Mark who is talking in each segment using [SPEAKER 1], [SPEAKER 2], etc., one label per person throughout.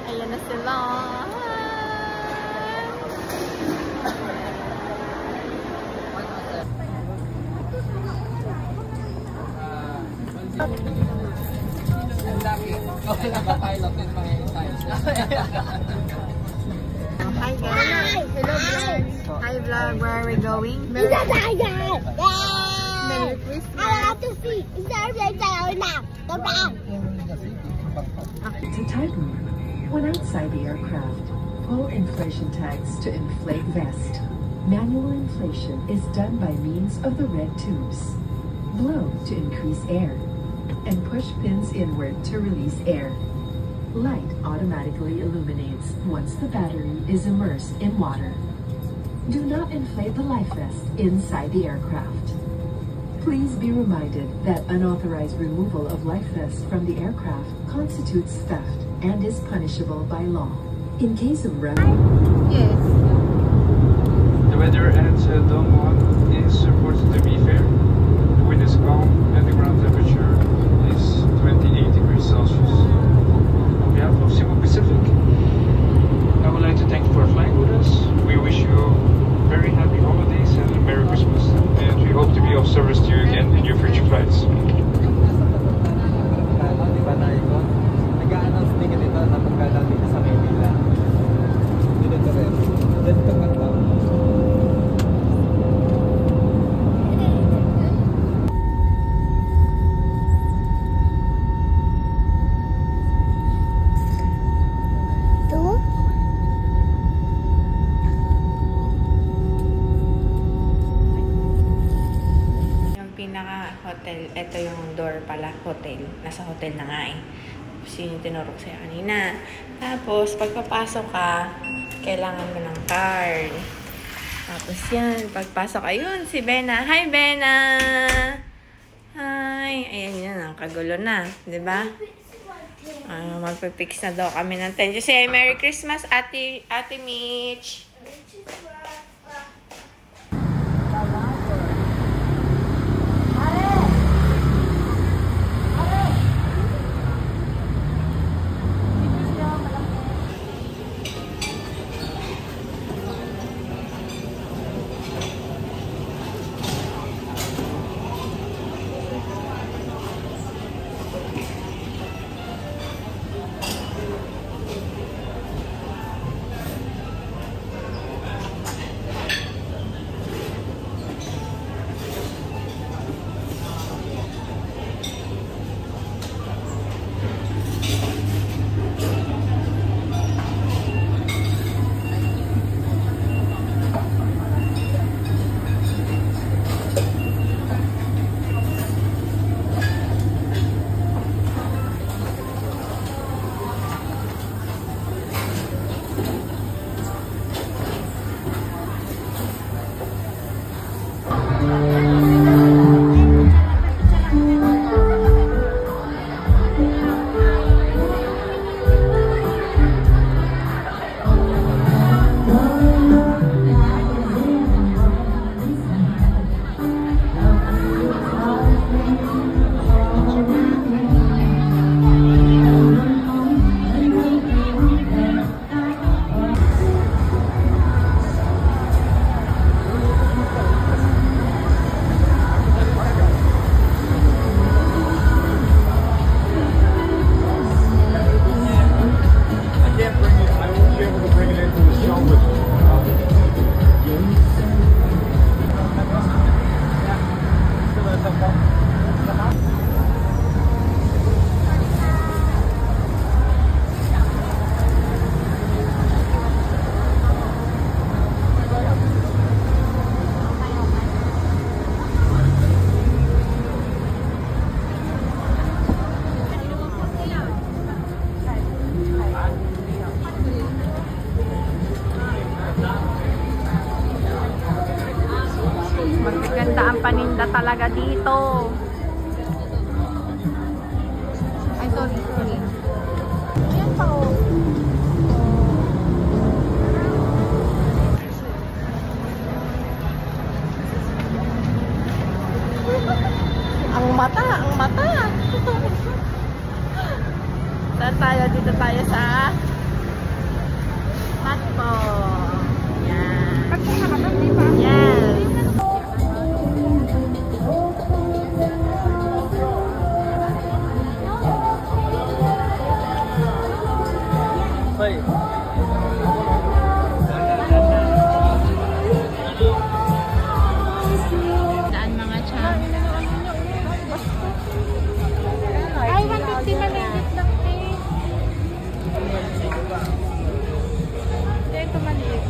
[SPEAKER 1] Ayan na sila. Hi guys! Hello vlog! Hi vlog! Where are we going? Merry Christmas!
[SPEAKER 2] I have to see. It's already down now. The back.
[SPEAKER 3] To tighten. When outside the aircraft, pull inflation tags to inflate vest. Manual inflation is done by means of the red tubes. Blow to increase air, and push pins inward to release air. Light automatically illuminates once the battery is immersed in water. Do not inflate the life vest inside the aircraft. Please be reminded that unauthorized removal of life vests from the aircraft constitutes theft and is punishable by law. In case of
[SPEAKER 1] Yes.
[SPEAKER 4] The weather at Dome 1 is reported to be fair. The wind is calm and the ground temperature is 28 degrees Celsius. On behalf of Cebu Pacific, I would like to thank you for flying with us. We wish you very happy holidays and a Merry Christmas. And we hope to be of service to you again in your future flights.
[SPEAKER 5] Nag-a-announce din ka dito na pagkadaan dito sa Manila. Dito rin. Dito ka ba?
[SPEAKER 1] Hotel, ito yung door pala, hotel. Nasa hotel na nga eh. Tapos yung tinurok sa'yo kanina. Tapos, pagpapasok ka, kailangan mo ng card. Tapos yan, pagpasok, ayun, si Bena. Hi, Bena! Hi! Ayan yan, ang kagulo na. Diba? Magpipix na daw kami ng tent. Say, Merry Christmas, Ate Mitch! paninda talaga dito. Ay, sorry. Yan pa, oh. Ang mata. Saan tayo? Dito tayo sa
[SPEAKER 5] 费。
[SPEAKER 1] Saan mga chan? Ay, 150 maliit lang eh. Hindi, ito maliit.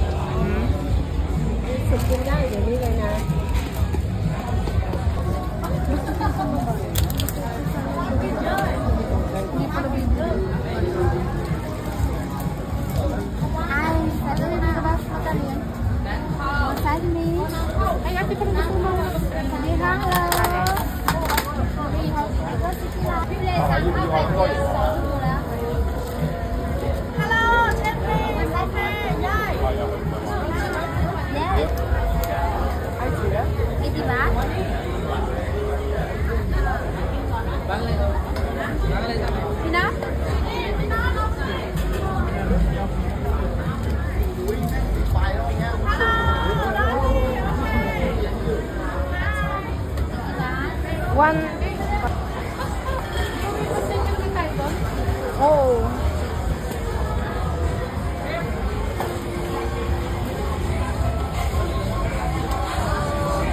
[SPEAKER 1] Ay, ate, parang gusto mo. One. Oh.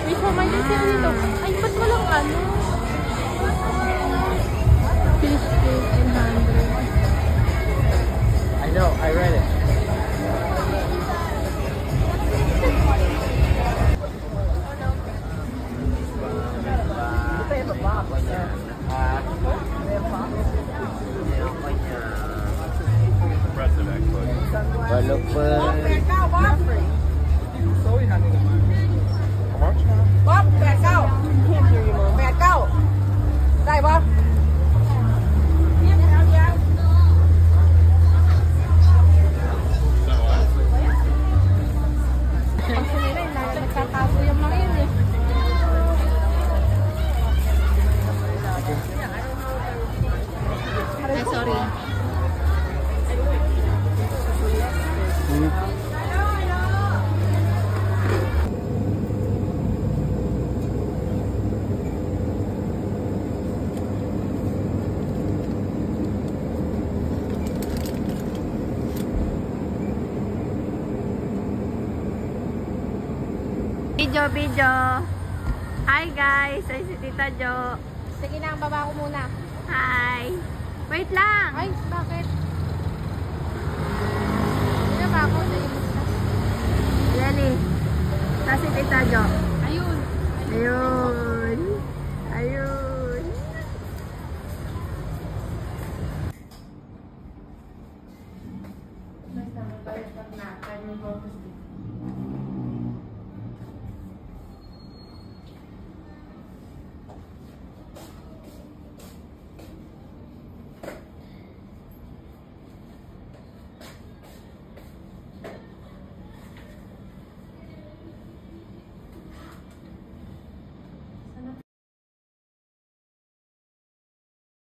[SPEAKER 1] Wait, mamay na siya dito. Ay, ba't walang ano? Fish cake in 100.
[SPEAKER 5] I know, I read it. Walaupun
[SPEAKER 6] Bóp, bẹt câu. Bẹt câu. Đây bóp.
[SPEAKER 1] Nagtatago yung mga yun eh. Ay, sorry. Video. Hi guys, ay si Tita Jo.
[SPEAKER 2] Sige na, baba ko muna.
[SPEAKER 1] Hi. Wait lang.
[SPEAKER 2] Ay, bakit? Hindi ba ako?
[SPEAKER 1] Yan eh. Sa si Tita Jo.
[SPEAKER 2] Ayun.
[SPEAKER 1] Ayun. Ayun.
[SPEAKER 2] Basta magbayad pag nakan yung focus dito.